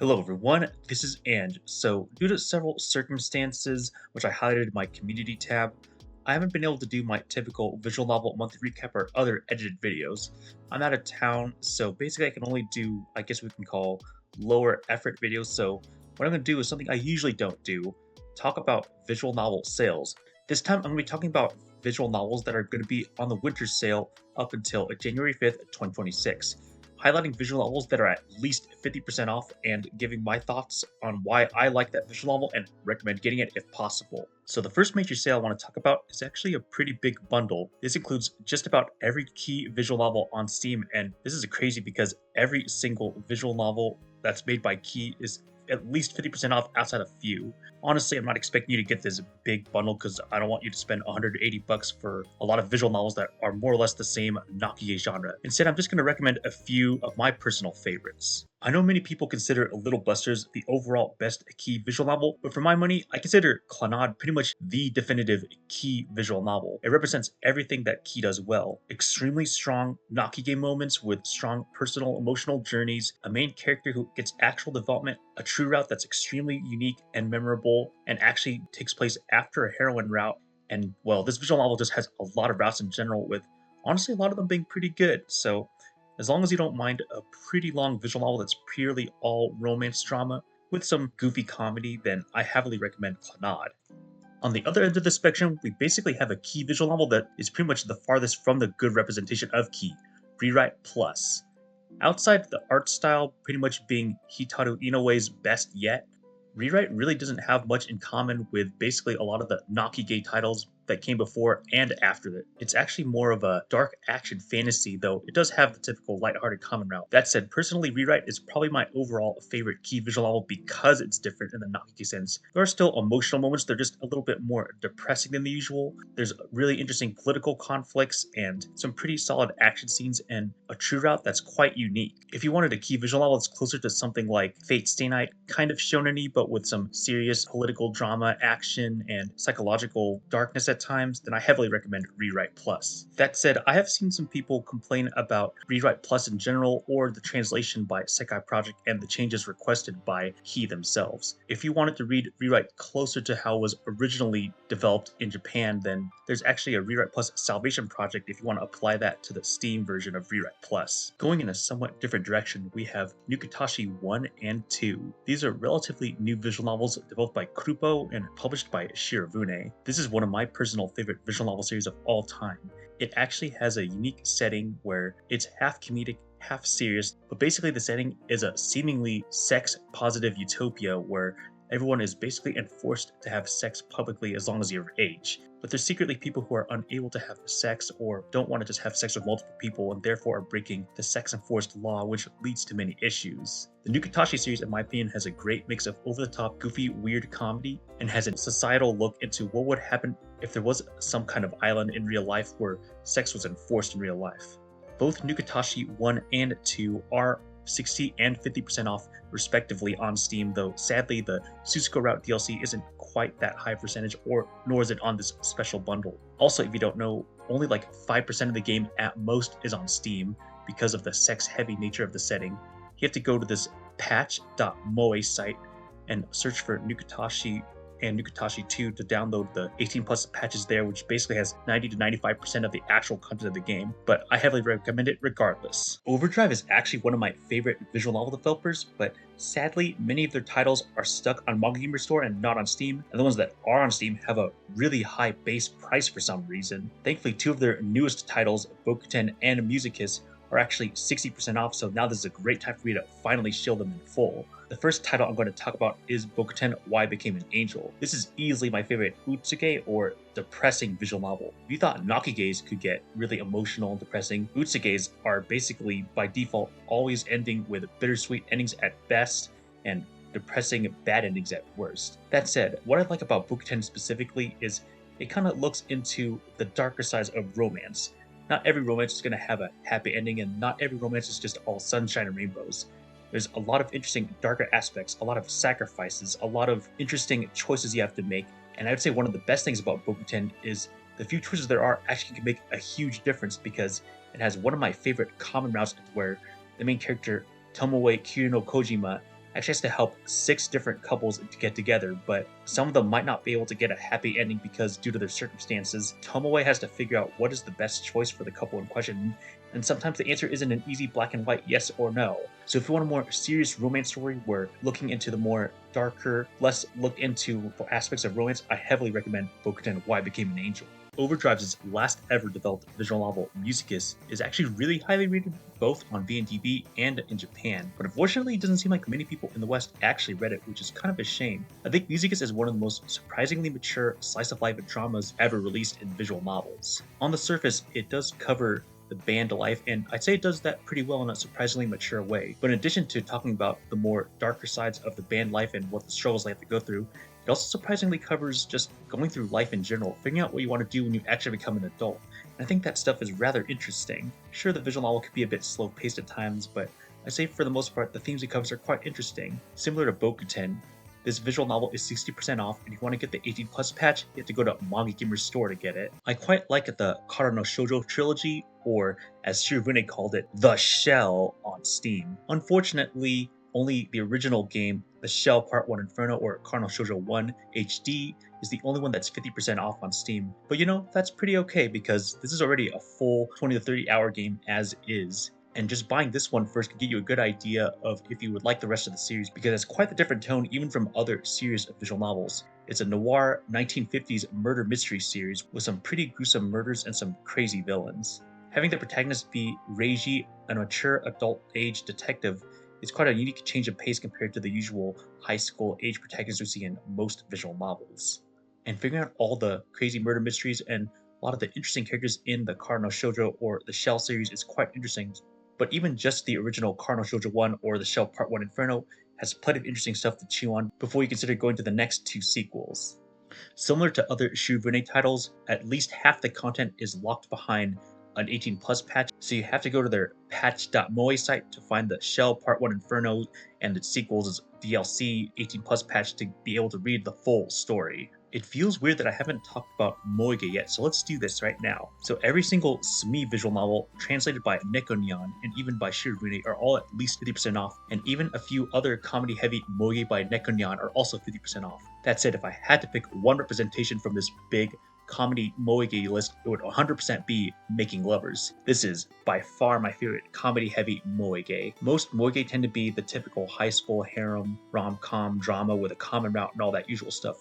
Hello everyone, this is Ange. So, due to several circumstances, which I highlighted in my community tab, I haven't been able to do my typical visual novel monthly recap or other edited videos. I'm out of town, so basically I can only do, I guess we can call lower effort videos. So, what I'm going to do is something I usually don't do, talk about visual novel sales. This time I'm going to be talking about visual novels that are going to be on the winter sale up until January 5th, 2026, highlighting visual novels that are at least 50% off and giving my thoughts on why I like that visual novel and recommend getting it if possible. So the first major sale I want to talk about is actually a pretty big bundle. This includes just about every key visual novel on Steam, and this is crazy because every single visual novel that's made by Key is at least 50% off outside a few. Honestly, I'm not expecting you to get this big bundle because I don't want you to spend 180 bucks for a lot of visual novels that are more or less the same Nakiye genre. Instead, I'm just going to recommend a few of my personal favorites. I know many people consider Little Busters the overall best key visual novel, but for my money, I consider Clannad pretty much the definitive key visual novel. It represents everything that Key does well. Extremely strong Nakige moments with strong personal emotional journeys, a main character who gets actual development, a true route that's extremely unique and memorable, and actually takes place after a heroine route. And well, this visual novel just has a lot of routes in general, with honestly a lot of them being pretty good. So as long as you don't mind a pretty long visual novel that's purely all romance drama with some goofy comedy, then I heavily recommend Clannad. On the other end of the spectrum, we basically have a Key visual novel that is pretty much the farthest from the good representation of Key, Rewrite Plus. Outside the art style pretty much being Hitaru Inoue's best yet, Rewrite really doesn't have much in common with basically a lot of the Nakige titles that came before and after it. It's actually more of a dark action fantasy, though it does have the typical lighthearted common route. That said, personally, Rewrite is probably my overall favorite Key visual novel because it's different in the Nakige sense. There are still emotional moments, they're just a little bit more depressing than the usual. There's really interesting political conflicts and some pretty solid action scenes and a true route that's quite unique. If you wanted a Key visual novel that's closer to something like Fate Stay Night, kind of shonen-y, but with some serious political drama, action, and psychological darkness at times, then I heavily recommend Rewrite Plus. That said, I have seen some people complain about Rewrite Plus in general or the translation by Sekai Project and the changes requested by Key themselves. If you wanted to read Rewrite closer to how it was originally developed in Japan, then there's actually a Rewrite Plus Salvation Project if you want to apply that to the Steam version of Rewrite Plus. Going in a somewhat different direction, we have Nukitashi 1 and 2. These are relatively new visual novels developed by Krupo and published by Shirabune. This is one of my personal favorite visual novel series of all time. It actually has a unique setting where it's half comedic, half serious, but basically the setting is a seemingly sex-positive utopia where everyone is basically enforced to have sex publicly as long as you're of age. But there's secretly people who are unable to have sex or don't want to just have sex with multiple people and therefore are breaking the sex enforced law, which leads to many issues. The Nukitashi series, in my opinion, has a great mix of over-the-top, goofy, weird comedy and has a societal look into what would happen if there was some kind of island in real life where sex was enforced in real life. Both Nukitashi 1 and 2 are 60 and 50% off respectively on Steam, though sadly the Suzuka Route DLC isn't quite that high percentage, or nor is it on this special bundle. Also, if you don't know, only like 5% of the game at most is on Steam because of the sex-heavy nature of the setting. You have to go to this patch.moe site and search for Nukitashi and Nukitashi 2 to download the 18 plus patches there, which basically has 90 to 95% of the actual content of the game, but I heavily recommend it regardless. Overdrive is actually one of my favorite visual novel developers, but sadly, many of their titles are stuck on Manga Gamer Store and not on Steam, and the ones that are on Steam have a really high base price for some reason. Thankfully, two of their newest titles, Bokuten and Musicus, are actually 60% off, so now this is a great time for me to finally shield them in full. The first title I'm going to talk about is Bokuten Why I Became an Angel. This is easily my favorite Utsuge or depressing visual novel. If you thought Nakiges could get really emotional and depressing, Utsuges are basically by default always ending with bittersweet endings at best and depressing bad endings at worst. That said, what I like about Bokuten specifically is it kind of looks into the darker sides of romance. Not every romance is going to have a happy ending, and not every romance is just all sunshine and rainbows. There's a lot of interesting darker aspects, a lot of sacrifices, a lot of interesting choices you have to make, and I would say one of the best things about Bokuten is the few choices there are actually can make a huge difference because it has one of my favorite common routes where the main character, Tomoe Kirino Kojima, actually has to help 6 different couples to get together, but some of them might not be able to get a happy ending because due to their circumstances, Tomoe has to figure out what is the best choice for the couple in question, and sometimes the answer isn't an easy black and white yes or no. So if you want a more serious romance story where looking into the more darker, less looked into aspects of romance, I heavily recommend Bokuten Why I Became an Angel. Overdrive's last ever developed visual novel, Musicus, is actually really highly rated both on VNTV and in Japan, but unfortunately it doesn't seem like many people in the West actually read it, which is kind of a shame. I think Musicus is one of the most surprisingly mature slice-of-life dramas ever released in visual novels. On the surface, it does cover the band life, and I'd say it does that pretty well in a surprisingly mature way. But in addition to talking about the more darker sides of the band life and what the struggles they have to go through, it also surprisingly covers just going through life in general, figuring out what you want to do when you actually become an adult. And I think that stuff is rather interesting. Sure, the visual novel can be a bit slow-paced at times, but I'd say for the most part, the themes it covers are quite interesting. Similar to Bokuten, this visual novel is 60% off, and if you want to get the 18 plus patch, you have to go to Manga Gamer's store to get it. I quite like the Konno Shoujo trilogy, or as Shirobune called it, The Shell on Steam. Unfortunately, only the original game, The Shell Part 1 Inferno or Konno Shoujo 1 HD, is the only one that's 50% off on Steam. But you know, that's pretty okay because this is already a full 20 to 30 hour game as is. And just buying this one first can get you a good idea of if you would like the rest of the series, because it's quite a different tone even from other series of visual novels. It's a noir 1950s murder mystery series with some pretty gruesome murders and some crazy villains. Having the protagonist be Reiji, a mature adult age detective, is quite a unique change of pace compared to the usual high school age protagonists we see in most visual novels. And figuring out all the crazy murder mysteries and a lot of the interesting characters in the Konno Shoujo or the Shell series is quite interesting. But even just the original Konno Shoujo 1 or the Shell Part 1 Inferno has plenty of interesting stuff to chew on before you consider going to the next 2 sequels. Similar to other Shirobune titles, at least half the content is locked behind an 18 plus patch, so you have to go to their patch.moe site to find the Shell Part 1 Inferno and its sequels' DLC 18 plus patch to be able to read the full story. It feels weird that I haven't talked about Moege yet, so let's do this right now. So every single SMEE visual novel translated by Nekonyan and even by Shirobune are all at least 50% off, and even a few other comedy-heavy Moege by Nekonyan are also 50% off. That said, if I had to pick one representation from this big comedy Moege list, it would 100% be Making Lovers. This is by far my favorite comedy-heavy Moege. Most Moege tend to be the typical high school harem, rom-com drama with a common route and all that usual stuff.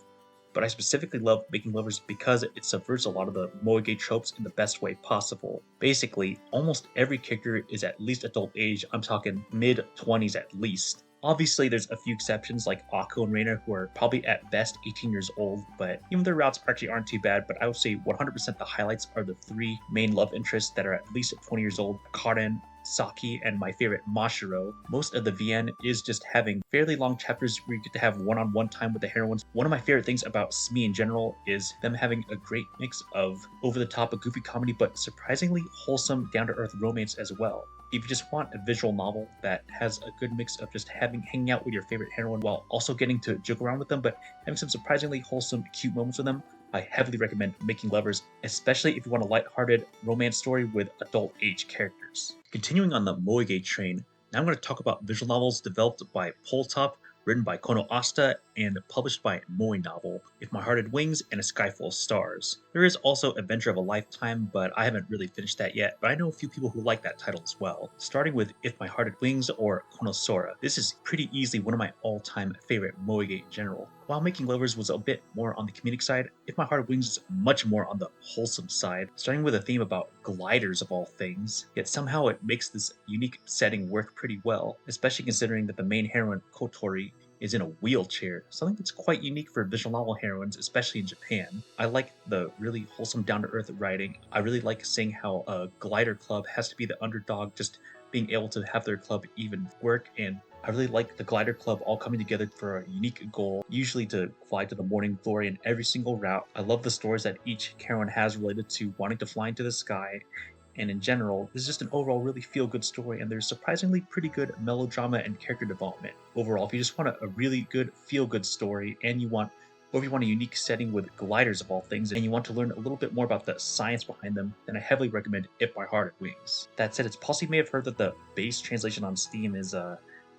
But I specifically love Making Lovers because it subverts a lot of the Moege tropes in the best way possible. Basically, almost every character is at least adult age, I'm talking mid-20s at least. Obviously, there's a few exceptions like Akko and Reina who are probably at best 18 years old, but even their routes actually aren't too bad. But I would say 100% the highlights are the 3 main love interests that are at least 20 years old: Karen, Saki, and my favorite Mashiro. Most of the VN is just having fairly long chapters where you get to have one-on-one time with the heroines. One of my favorite things about SMEE in general is them having a great mix of over-the-top goofy comedy but surprisingly wholesome down-to-earth romance as well. If you just want a visual novel that has a good mix of just hanging out with your favorite heroine while also getting to joke around with them but having some surprisingly wholesome, cute moments with them, I heavily recommend Making Lovers, especially if you want a lighthearted romance story with adult age characters. Continuing on the Moege train, now I'm going to talk about visual novels developed by Poltop, written by Konno Asta, and published by MoeNovel, If My Heart Had Wings and A Sky Full of Stars. There is also Adventure of a Lifetime, but I haven't really finished that yet, but I know a few people who like that title as well. Starting with If My Heart Had Wings or Konosora. This is pretty easily one of my all-time favorite Moege in general. While Making Lovers was a bit more on the comedic side, If My Heart Had Wings is much more on the wholesome side, starting with a theme about gliders of all things, yet somehow it makes this unique setting work pretty well, especially considering that the main heroine, Kotori, is in a wheelchair, something that's quite unique for visual novel heroines, especially in Japan. I like the really wholesome down-to-earth writing. I really like seeing how a glider club has to be the underdog, just being able to have their club even work, and I really like the glider club all coming together for a unique goal, usually to fly to the morning glory in every single route. I love the stories that each heroine has related to wanting to fly into the sky, and in general, this is just an overall really feel-good story, and there's surprisingly pretty good melodrama and character development. Overall, if you just want a really good feel-good story, and you want, or if you want a unique setting with gliders of all things, and you want to learn a little bit more about the science behind them, then I heavily recommend If My Heart Had Wings. That said, it's possible you may have heard that the base translation on Steam is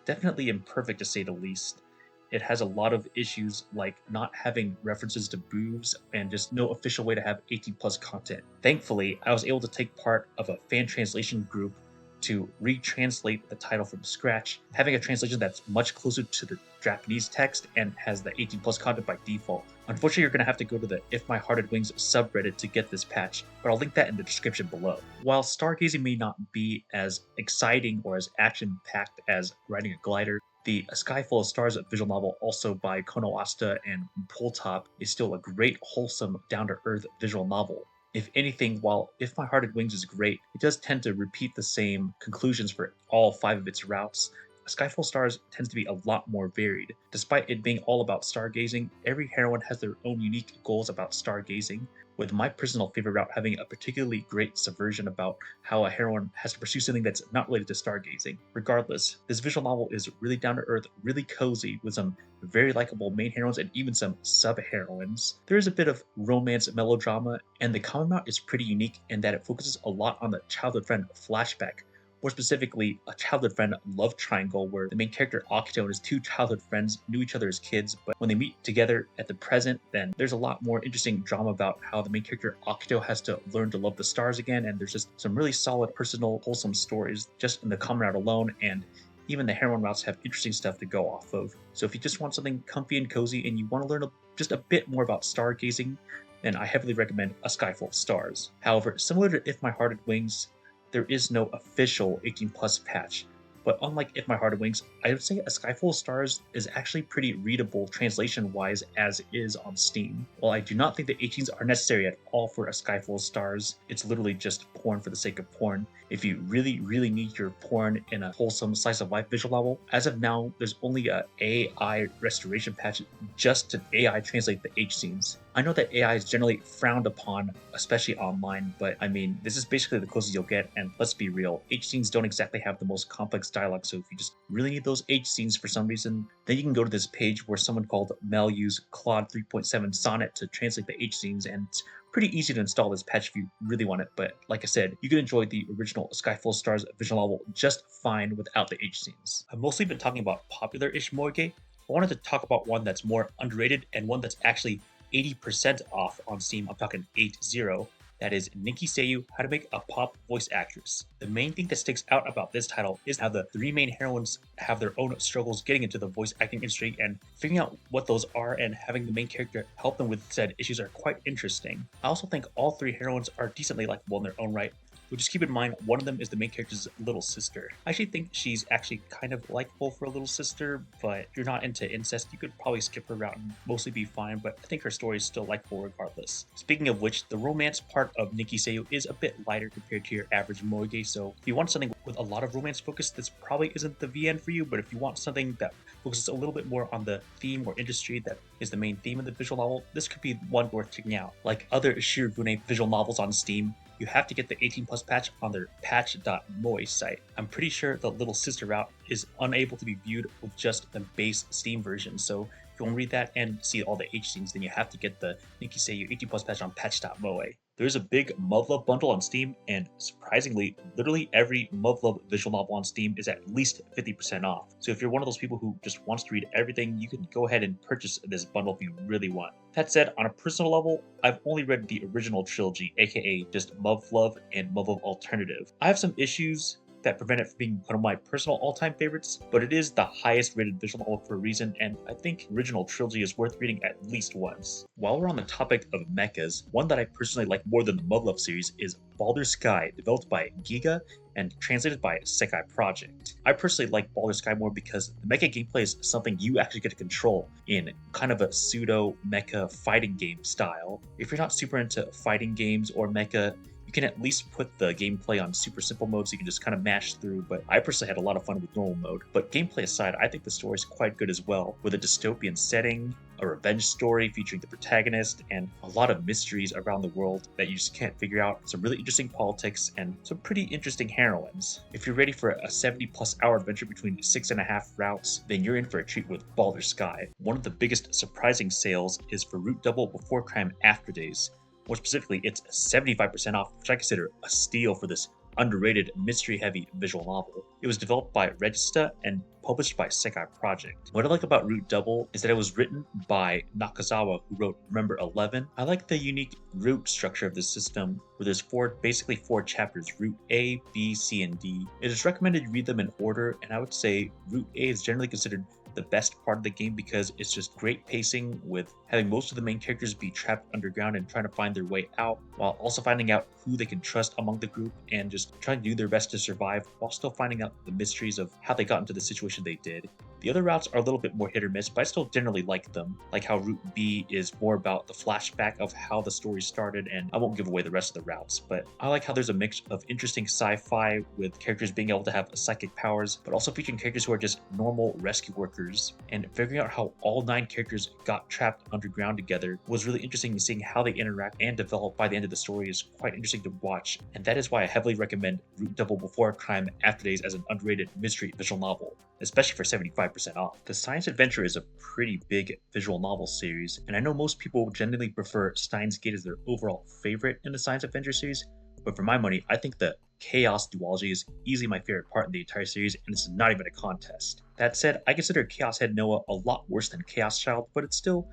definitely imperfect to say the least. It has a lot of issues like not having references to boobs and just no official way to have 18 plus content. Thankfully, I was able to take part of a fan translation group to retranslate the title from scratch, having a translation that's much closer to the Japanese text and has the 18 plus content by default. Unfortunately, you're going to have to go to the If My Hearted Wings subreddit to get this patch, but I'll link that in the description below. While stargazing may not be as exciting or as action-packed as riding a glider, the A Sky Full of Stars visual novel, also by Konno, Asta, and Pulltop, is still a great, wholesome, down-to-earth visual novel. If anything, while If My Hearted Wings is great, it does tend to repeat the same conclusions for all 5 of its routes. A Sky Full of Stars tends to be a lot more varied. Despite it being all about stargazing, every heroine has their own unique goals about stargazing, with my personal favorite route having a particularly great subversion about how a heroine has to pursue something that's not related to stargazing. Regardless, this visual novel is really down to earth, really cozy, with some very likable main heroines and even some sub-heroines. There is a bit of romance melodrama, and the common mount is pretty unique in that it focuses a lot on the childhood friend flashback, more specifically, a childhood friend love triangle where the main character Akito and his 2 childhood friends knew each other as kids, but when they meet together at the present, then there's a lot more interesting drama about how the main character Akito has to learn to love the stars again, and there's just some really solid, personal, wholesome stories just in the common route alone, and even the heroine routes have interesting stuff to go off of. So if you just want something comfy and cozy and you want to learn just a bit more about stargazing, then I heavily recommend A Sky Full of Stars. However, similar to If My Hearted Wings, there is no official 18 plus patch, but unlike If My Hearted Wings, I would say A Sky Full of Stars is actually pretty readable translation-wise as is on Steam. While I do not think the 18s are necessary at all for A Sky Full of Stars, it's literally just porn for the sake of porn. If you really, really need your porn in a wholesome slice of life visual novel, as of now, there's only a AI restoration patch just to AI translate the H scenes. I know that AI is generally frowned upon, especially online, but I mean, this is basically the closest you'll get, and let's be real, H scenes don't exactly have the most complex dialogue, so if you just really need those H scenes for some reason, then you can go to this page where someone called Mel used Claude 3.7 Sonnet to translate the H scenes, and it's pretty easy to install this patch if you really want it, but like I said, you can enjoy the original Sky Full of Stars visual novel just fine without the H scenes. I've mostly been talking about popular-ish Moege. I wanted to talk about one that's more underrated and one that's actually 80% off on Steam. I'm talking 8-0. That is Ninki Seiyuu, How to Make a Pop Voice Actress. The main thing that sticks out about this title is how the 3 main heroines have their own struggles getting into the voice acting industry, and figuring out what those are and having the main character help them with said issues are quite interesting. I also think all 3 heroines are decently likable in their own right. But just keep in mind, one of them is the main character's little sister. I actually think she's actually kind of likable for a little sister, but if you're not into incest, you could probably skip her route and mostly be fine, but I think her story is still likable regardless. Speaking of which, the romance part of Ninki Seiyuu is a bit lighter compared to your average Moege, so if you want something with a lot of romance focus, this probably isn't the VN for you, but if you want something that focuses a little bit more on the theme or industry that is the main theme of the visual novel, this could be one worth checking out. Like other Shirogune visual novels on Steam, you have to get the 18 plus patch on their patch.moe site. I'm pretty sure the little sister route is unable to be viewed with just the base Steam version, so if you want to read that and see all the H scenes, then you have to get the Ninki Seiyuu 18 plus patch on patch.moe. There's a big Muv-Luv bundle on Steam, and surprisingly, literally every Muv-Luv visual novel on Steam is at least 50% off. So if you're one of those people who just wants to read everything, you can go ahead and purchase this bundle if you really want. That said, on a personal level, I've only read the original trilogy, aka just Muv-Luv and Muv-Luv Alternative. I have some issues that prevent it from being one of my personal all-time favorites, but it is the highest rated visual novel for a reason, and I think original trilogy is worth reading at least once. While we're on the topic of mechas, one that I personally like more than the Muv-Luv series is Baldr Sky, developed by Giga and translated by Sekai Project. I personally like Baldr Sky more because the mecha gameplay is something you actually get to control in kind of a pseudo mecha fighting game style. If you're not super into fighting games or mecha, you can at least put the gameplay on super simple mode so you can just kind of mash through, but I personally had a lot of fun with normal mode. But gameplay aside, I think the story is quite good as well, with a dystopian setting, a revenge story featuring the protagonist, and a lot of mysteries around the world that you just can't figure out, some really interesting politics, and some pretty interesting heroines. If you're ready for a 70+ hour adventure between 6.5 routes, then you're in for a treat with Baldr Sky. One of the biggest surprising sales is for Root Double Before Crime After Days. More specifically, it's 75% off, which I consider a steal for this underrated mystery-heavy visual novel. It was developed by Regista and published by Sekai Project. What I like about Route Double is that it was written by Nakazawa, who wrote Remember 11. I like the unique route structure of the system, where there's basically four chapters: Route A, B, C, and D. It is recommended you read them in order, and I would say Route A is generally considered the best part of the game because it's just great pacing, with having most of the main characters be trapped underground and trying to find their way out, while also finding out who they can trust among the group and just trying to do their best to survive while still finding out the mysteries of how they got into the situation they did. The other routes are a little bit more hit or miss, but I still generally like them, like how Route B is more about the flashback of how the story started, and I won't give away the rest of the routes, but I like how there's a mix of interesting sci-fi with characters being able to have psychic powers, but also featuring characters who are just normal rescue workers, and figuring out how all 9 characters got trapped underground together was really interesting, and seeing how they interact and develop by the end of the story is quite interesting to watch, and that is why I heavily recommend Route Double Before Crime After Days as an underrated mystery visual novel, especially for 75% off. The Science Adventure is a pretty big visual novel series, and I know most people generally prefer Steins Gate as their overall favorite in the Science Adventure series, but for my money, I think the Chaos duology is easily my favorite part in the entire series, and it's not even a contest. That said, I consider Chaos Head Noah a lot worse than Chaos Child, but it's still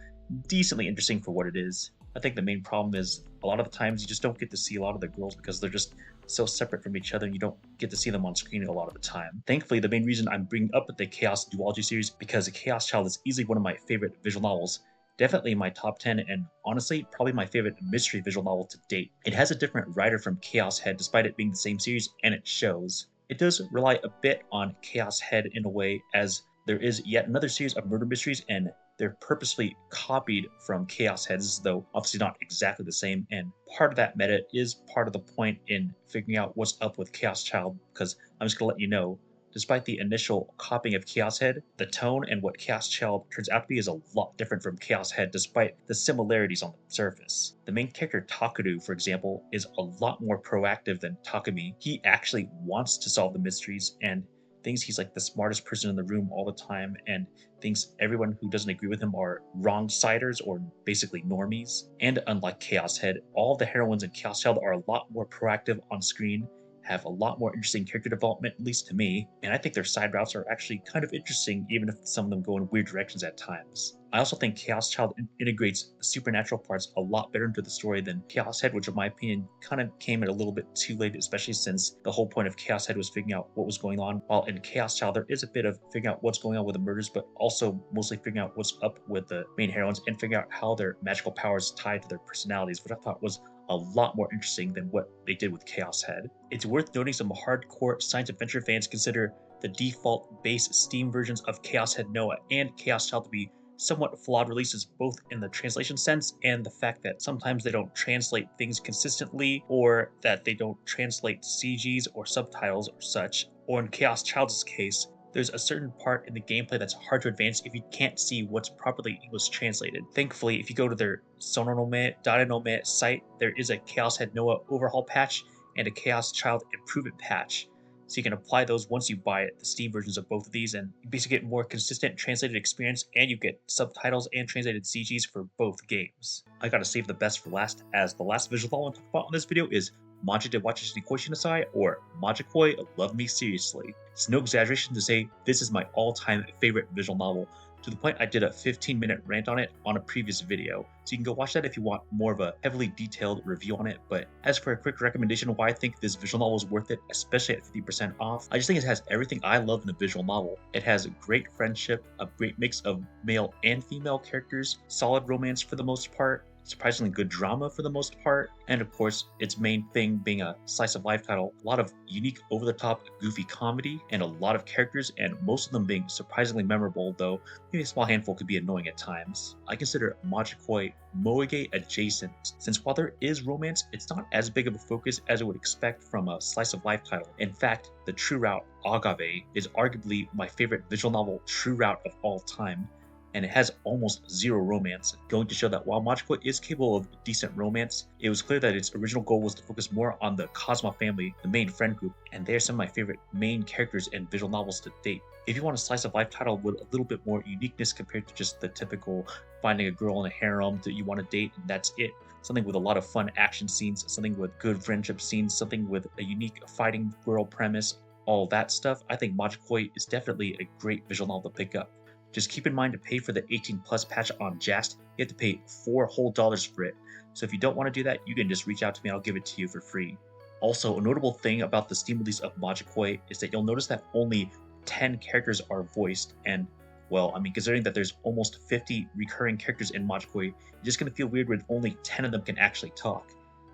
decently interesting for what it is. I think the main problem is a lot of the times you just don't get to see a lot of the girls because they're just so separate from each other, and you don't get to see them on screen a lot of the time. Thankfully, the main reason I'm bringing up the Chaos duology series because Chaos Child is easily one of my favorite visual novels, definitely in my top 10, and honestly, probably my favorite mystery visual novel to date. It has a different writer from Chaos Head despite it being the same series, and it shows. It does rely a bit on Chaos Head in a way, as there is yet another series of murder mysteries, and they're purposely copied from Chaos Heads, though obviously not exactly the same, and part of that meta is part of the point in figuring out what's up with Chaos Child, because I'm just gonna let you know, despite the initial copying of Chaos Head, the tone and what Chaos Child turns out to be is a lot different from Chaos Head despite the similarities on the surface. The main character Takeru, for example, is a lot more proactive than Takumi. He actually wants to solve the mysteries and thinks he's like the smartest person in the room all the time, and thinks everyone who doesn't agree with him are wrong-siders or basically normies. And unlike Chaos Head, all of the heroines in Chaos Child are a lot more proactive on screen, have a lot more interesting character development, at least to me, and I think their side routes are actually kind of interesting, even if some of them go in weird directions at times. I also think Chaos Child integrates the supernatural parts a lot better into the story than Chaos Head, which in my opinion kind of came at a little bit too late, especially since the whole point of Chaos Head was figuring out what was going on, while in Chaos Child there is a bit of figuring out what's going on with the murders, but also mostly figuring out what's up with the main heroines and figuring out how their magical powers tie to their personalities, which I thought was a lot more interesting than what they did with Chaos Head. It's worth noting some hardcore science adventure fans consider the default base Steam versions of Chaos Head Noah and Chaos Child to be somewhat flawed releases, both in the translation sense and the fact that sometimes they don't translate things consistently, or that they don't translate CGs or subtitles or such, or in Chaos Child's case, there's a certain part in the gameplay that's hard to advance if you can't see what's properly English translated. Thankfully, if you go to their Sononome.nome site, there is a Chaos Head Noah overhaul patch and a Chaos Child improvement patch. So you can apply those once you buy it, the Steam versions of both of these, and you basically get more consistent translated experience, and you get subtitles and translated CGs for both games. I gotta save the best for last, as the last visual novel I want to talk about on this video is Maji de Wachishi Koshinasai, or Majikoi Love Me Seriously. It's no exaggeration to say this is my all-time favorite visual novel, to the point I did a 15-minute rant on it on a previous video, so you can go watch that if you want more of a heavily detailed review on it. But as for a quick recommendation of why I think this visual novel is worth it, especially at 50% off, I just think it has everything I love in a visual novel. It has great friendship, a great mix of male and female characters, solid romance for the most part, surprisingly good drama for the most part, and of course, its main thing being a slice of life title, a lot of unique over-the-top goofy comedy, and a lot of characters, and most of them being surprisingly memorable, though maybe a small handful could be annoying at times. I consider Majikoi Moege adjacent, since while there is romance, it's not as big of a focus as I would expect from a slice of life title. In fact, the true route, Agave, is arguably my favorite visual novel true route of all time. and it has almost zero romance, going to show that while Majikoi is capable of decent romance, it was clear that its original goal was to focus more on the Cosma family, the main friend group, and they are some of my favorite main characters in visual novels to date. If you want a slice of life title with a little bit more uniqueness compared to just the typical finding a girl in a harem that you want to date and that's it, something with a lot of fun action scenes, something with good friendship scenes, something with a unique fighting girl premise, all that stuff, I think Majikoi is definitely a great visual novel to pick up. Just keep in mind to pay for the 18 plus patch on Jast, you have to pay $4 whole for it. So if you don't want to do that, you can just reach out to me and I'll give it to you for free. Also, a notable thing about the Steam release of Majikoi is that you'll notice that only 10 characters are voiced, and well, I mean, considering that there's almost 50 recurring characters in Majikoi, you're just gonna feel weird when only 10 of them can actually talk.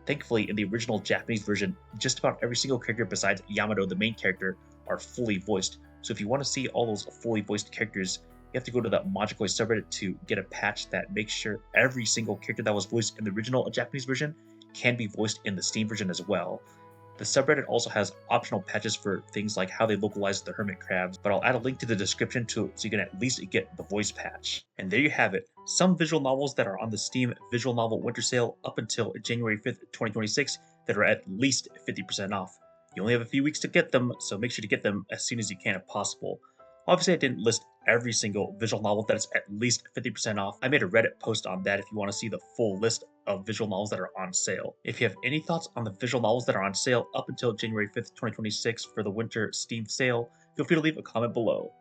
Thankfully, in the original Japanese version, just about every single character besides Yamato, the main character, are fully voiced. So if you want to see all those fully voiced characters, you have to go to the Majikoi subreddit to get a patch that makes sure every single character that was voiced in the original Japanese version can be voiced in the Steam version as well. The subreddit also has optional patches for things like how they localize the hermit crabs, but I'll add a link to the description so you can at least get the voice patch. And there you have it, some visual novels that are on the Steam Visual Novel Winter Sale up until January 5th, 2026 that are at least 50% off. You only have a few weeks to get them, so make sure to get them as soon as you can if possible. Obviously, I didn't list every single visual novel that is at least 50% off. I made a Reddit post on that if you want to see the full list of visual novels that are on sale. If you have any thoughts on the visual novels that are on sale up until January 5th, 2026 for the winter Steam sale, feel free to leave a comment below.